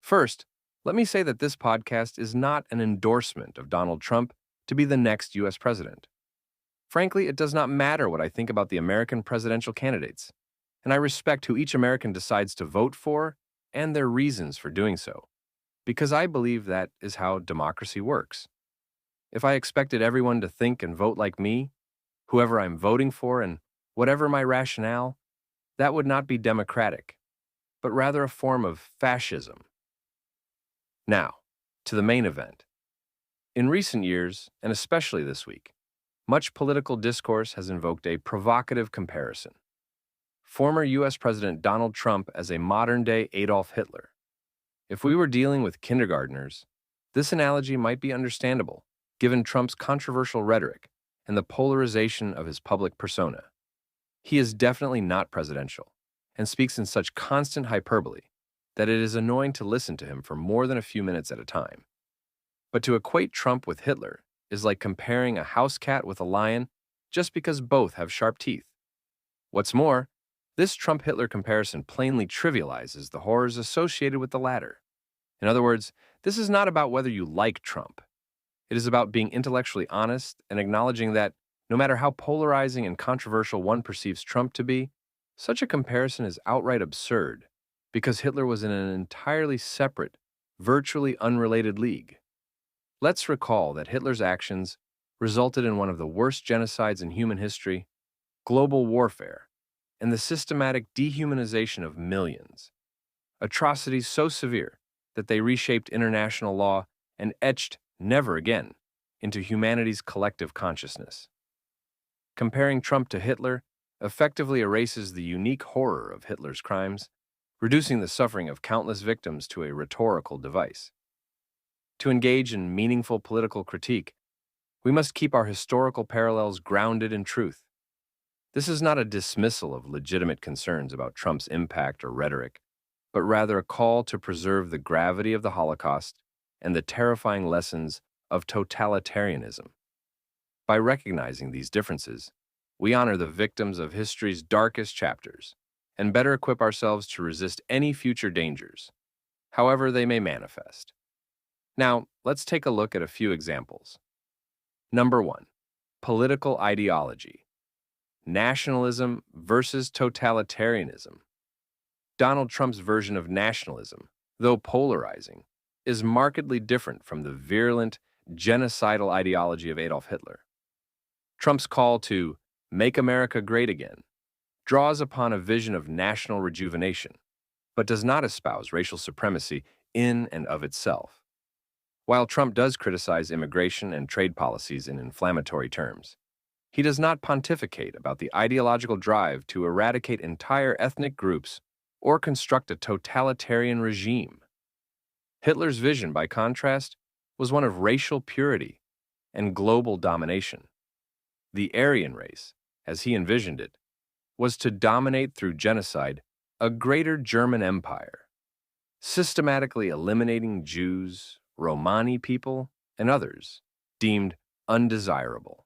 First, let me say that this podcast is not an endorsement of Donald Trump to be the next U.S. president. Frankly, it does not matter what I think about the American presidential candidates, and I respect who each American decides to vote for and their reasons for doing so, because I believe that is how democracy works. If I expected everyone to think and vote like me, whoever I'm voting for and whatever my rationale, that would not be democratic, but rather a form of fascism. Now, to the main event. In recent years, and especially this week, much political discourse has invoked a provocative comparison. Former U.S. President Donald Trump as a modern-day Adolf Hitler. If we were dealing with kindergartners, this analogy might be understandable, given Trump's controversial rhetoric and the polarization of his public persona. He is definitely not presidential, and speaks in such constant hyperbole that it is annoying to listen to him for more than a few minutes at a time. But to equate Trump with Hitler is like comparing a house cat with a lion just because both have sharp teeth. What's more, this Trump-Hitler comparison plainly trivializes the horrors associated with the latter. In other words, this is not about whether you like Trump. It is about being intellectually honest and acknowledging that, no matter how polarizing and controversial one perceives Trump to be, such a comparison is outright absurd, because Hitler was in an entirely separate, virtually unrelated league. Let's recall that Hitler's actions resulted in one of the worst genocides in human history, global warfare, and the systematic dehumanization of millions. Atrocities so severe that they reshaped international law and etched never again into humanity's collective consciousness. Comparing Trump to Hitler effectively erases the unique horror of Hitler's crimes, reducing the suffering of countless victims to a rhetorical device. To engage in meaningful political critique, we must keep our historical parallels grounded in truth. This is not a dismissal of legitimate concerns about Trump's impact or rhetoric, but rather a call to preserve the gravity of the Holocaust and the terrifying lessons of totalitarianism. By recognizing these differences, we honor the victims of history's darkest chapters and better equip ourselves to resist any future dangers, however they may manifest. Now, let's take a look at a few examples. Number 1. Political ideology. Nationalism versus totalitarianism. Donald Trump's version of nationalism, though polarizing, is markedly different from the virulent, genocidal ideology of Adolf Hitler. Trump's call to "Make America Great Again" draws upon a vision of national rejuvenation, but does not espouse racial supremacy in and of itself. While Trump does criticize immigration and trade policies in inflammatory terms, he does not pontificate about the ideological drive to eradicate entire ethnic groups or construct a totalitarian regime. Hitler's vision, by contrast, was one of racial purity and global domination. The Aryan race, as he envisioned it, was to dominate through genocide a greater German empire, systematically eliminating Jews, Romani people, and others deemed undesirable.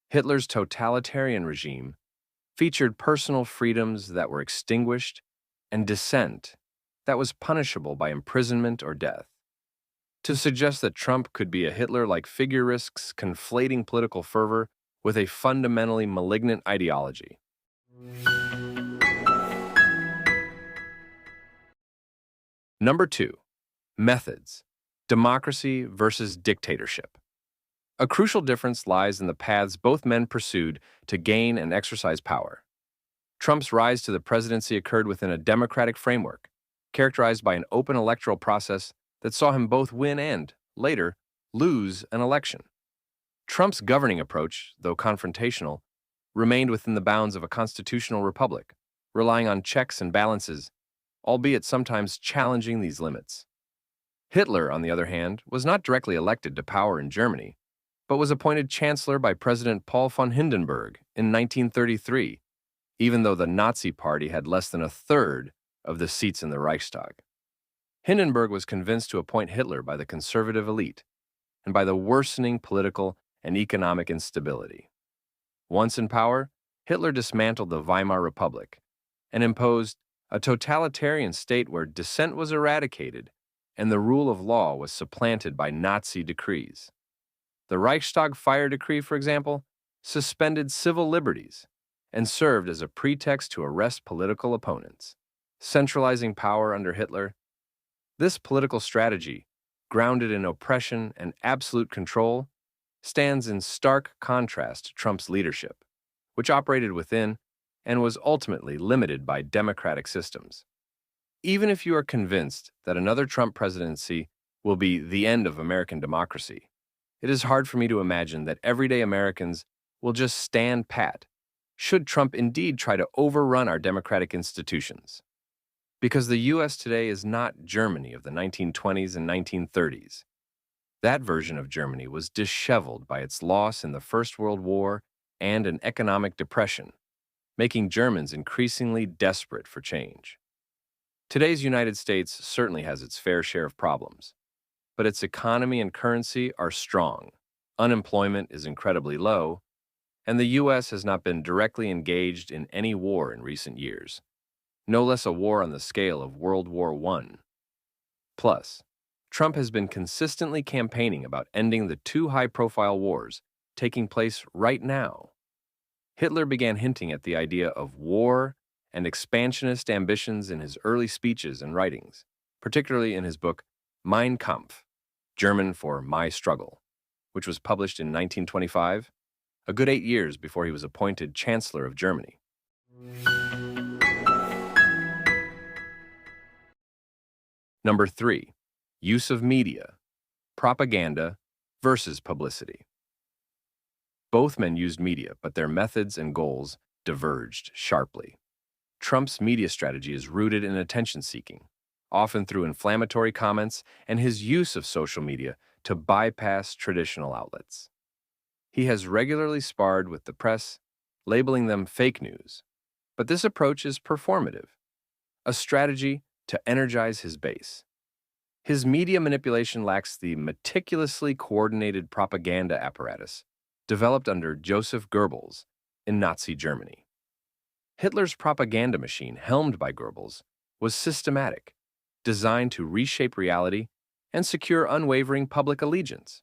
Hitler's totalitarian regime featured personal freedoms that were extinguished and dissent that was punishable by imprisonment or death. To suggest that Trump could be a Hitler-like figure risks conflating political fervor with a fundamentally malignant ideology. Number 2. Methods. Democracy versus dictatorship. A crucial difference lies in the paths both men pursued to gain and exercise power. Trump's rise to the presidency occurred within a democratic framework, characterized by an open electoral process that saw him both win and, later, lose an election. Trump's governing approach, though confrontational, remained within the bounds of a constitutional republic, relying on checks and balances, albeit sometimes challenging these limits. Hitler, on the other hand, was not directly elected to power in Germany, but was appointed chancellor by President Paul von Hindenburg in 1933, even though the Nazi Party had less than a third of the seats in the Reichstag. Hindenburg was convinced to appoint Hitler by the conservative elite and by the worsening political and economic instability. Once in power, Hitler dismantled the Weimar Republic and imposed a totalitarian state where dissent was eradicated and the rule of law was supplanted by Nazi decrees. The Reichstag fire decree, for example, suspended civil liberties and served as a pretext to arrest political opponents, centralizing power under Hitler. This political strategy, grounded in oppression and absolute control, stands in stark contrast to Trump's leadership, which operated within and was ultimately limited by democratic systems. Even if you are convinced that another Trump presidency will be the end of American democracy, it is hard for me to imagine that everyday Americans will just stand pat should Trump indeed try to overrun our democratic institutions. Because the U.S. today is not Germany of the 1920s and 1930s. That version of Germany was disheveled by its loss in the First World War and an economic depression, making Germans increasingly desperate for change. Today's United States certainly has its fair share of problems, but its economy and currency are strong, unemployment is incredibly low, and the U.S. has not been directly engaged in any war in recent years, no less a war on the scale of World War I. Plus, Trump has been consistently campaigning about ending the two high-profile wars taking place right now. Hitler began hinting at the idea of war and expansionist ambitions in his early speeches and writings, particularly in his book Mein Kampf, German for My Struggle, which was published in 1925, a good 8 years before he was appointed Chancellor of Germany. Number 3. Use of media, propaganda versus publicity. Both men used media, but their methods and goals diverged sharply. Trump's media strategy is rooted in attention-seeking, often through inflammatory comments and his use of social media to bypass traditional outlets. He has regularly sparred with the press, labeling them fake news, but this approach is performative, a strategy to energize his base. His media manipulation lacks the meticulously coordinated propaganda apparatus developed under Joseph Goebbels in Nazi Germany. Hitler's propaganda machine, helmed by Goebbels, was systematic, designed to reshape reality and secure unwavering public allegiance.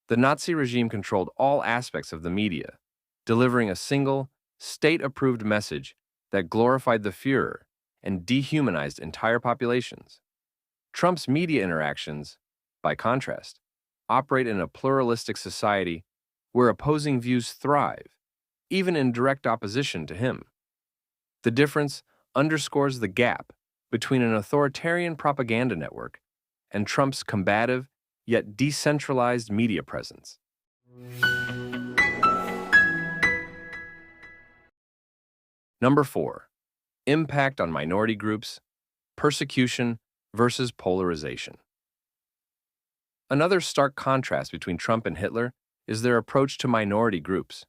The Nazi regime controlled all aspects of the media, delivering a single, state-approved message that glorified the Führer and dehumanized entire populations. Trump's media interactions, by contrast, operate in a pluralistic society where opposing views thrive, even in direct opposition to him. The difference underscores the gap between an authoritarian propaganda network and Trump's combative yet decentralized media presence. Number 4. Impact on minority groups, persecution versus polarization. Another stark contrast between Trump and Hitler is their approach to minority groups.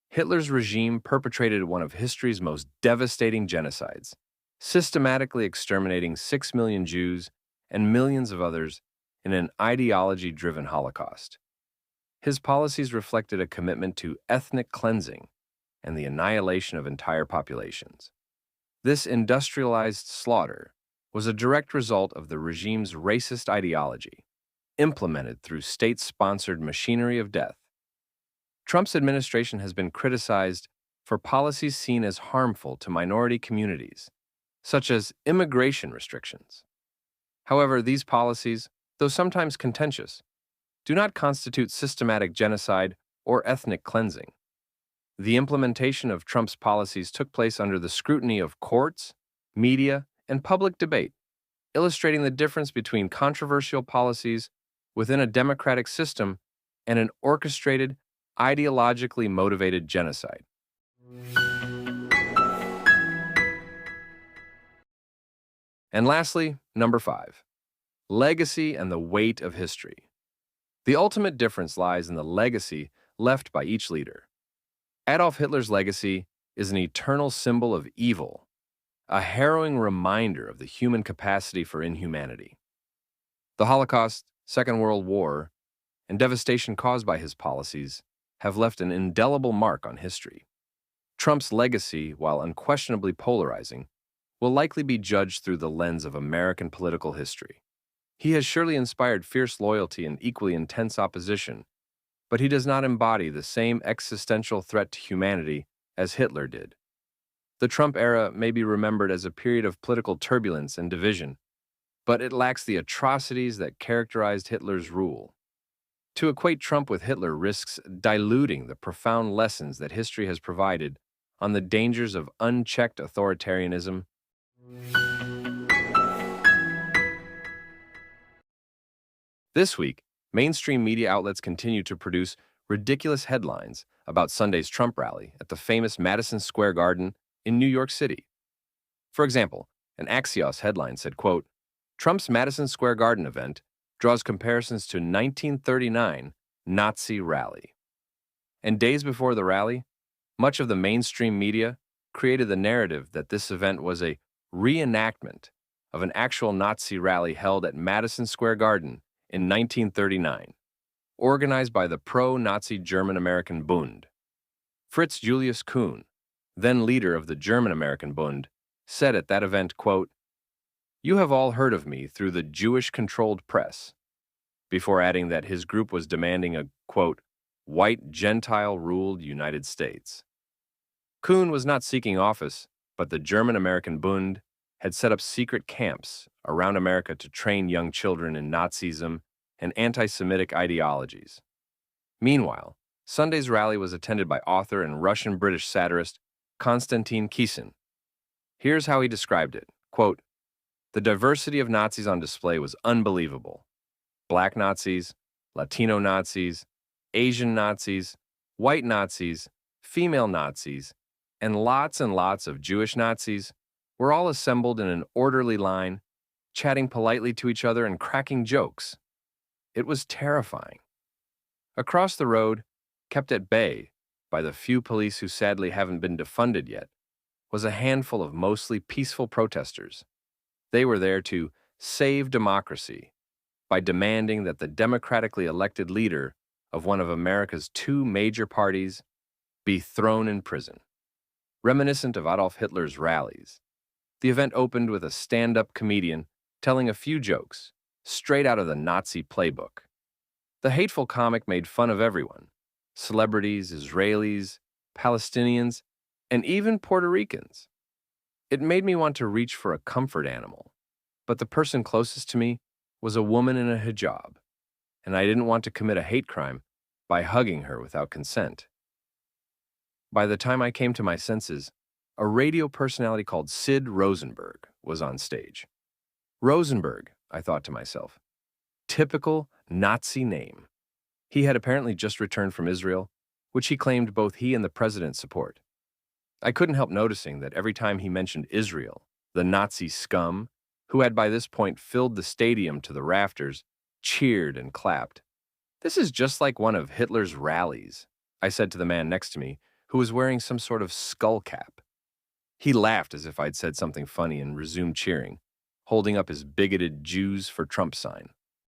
Hitler's regime perpetrated one of history's most devastating genocides, systematically exterminating 6 million Jews and millions of others in an ideology-driven Holocaust. His policies reflected a commitment to ethnic cleansing and the annihilation of entire populations. This industrialized slaughter was a direct result of the regime's racist ideology, implemented through state-sponsored machinery of death. Trump's administration has been criticized for policies seen as harmful to minority communities, such as immigration restrictions. However, these policies, though sometimes contentious, do not constitute systematic genocide or ethnic cleansing. The implementation of Trump's policies took place under the scrutiny of courts, media, and public debate, illustrating the difference between controversial policies within a democratic system and an orchestrated, ideologically motivated genocide. And lastly, number 5. Legacy and the weight of history. The ultimate difference lies in the legacy left by each leader. Adolf Hitler's legacy is an eternal symbol of evil, a harrowing reminder of the human capacity for inhumanity. The Holocaust, Second World War, and devastation caused by his policies have left an indelible mark on history. Trump's legacy, while unquestionably polarizing, will likely be judged through the lens of American political history. He has surely inspired fierce loyalty and equally intense opposition, but he does not embody the same existential threat to humanity as Hitler did. The Trump era may be remembered as a period of political turbulence and division, but it lacks the atrocities that characterized Hitler's rule. To equate Trump with Hitler risks diluting the profound lessons that history has provided on the dangers of unchecked authoritarianism. This week, mainstream media outlets continue to produce ridiculous headlines about Sunday's Trump rally at the famous Madison Square Garden in New York City. For example, an Axios headline said, quote, Trump's Madison Square Garden event draws comparisons to 1939 Nazi rally. And days before the rally, much of the mainstream media created the narrative that this event was a reenactment of an actual Nazi rally held at Madison Square Garden in 1939, organized by the pro-Nazi German-American Bund. Fritz Julius Kuhn, then leader of the German-American Bund, said at that event, quote, "You have all heard of me through the Jewish-controlled press," before adding that his group was demanding a, quote, white Gentile-ruled United States. Kuhn was not seeking office, but the German-American Bund had set up secret camps around America to train young children in Nazism and anti-Semitic ideologies. Meanwhile, Sunday's rally was attended by author and Russian-British satirist Konstantin Kisin. Here's how he described it, quote, "The diversity of Nazis on display was unbelievable. Black Nazis, Latino Nazis, Asian Nazis, white Nazis, female Nazis, and lots of Jewish Nazis were all assembled in an orderly line, chatting politely to each other and cracking jokes. It was terrifying. Across the road, kept at bay by the few police who sadly haven't been defunded yet, was a handful of mostly peaceful protesters. They were there to save democracy by demanding that the democratically elected leader of one of America's two major parties be thrown in prison." Reminiscent of Adolf Hitler's rallies, the event opened with a stand-up comedian telling a few jokes, straight out of the Nazi playbook. The hateful comic made fun of everyone: celebrities, Israelis, Palestinians, and even Puerto Ricans. It made me want to reach for a comfort animal, but the person closest to me was a woman in a hijab, and I didn't want to commit a hate crime by hugging her without consent. By the time I came to my senses, a radio personality called Sid Rosenberg was on stage. Rosenberg, I thought to myself. Typical Nazi name. He had apparently just returned from Israel, which he claimed both he and the president support. I couldn't help noticing that every time he mentioned Israel, the Nazi scum, who had by this point filled the stadium to the rafters, cheered and clapped. "This is just like one of Hitler's rallies," I said to the man next to me, who was wearing some sort of skull cap. He laughed as if I'd said something funny and resumed cheering, holding up his bigoted Jews for Trump sign.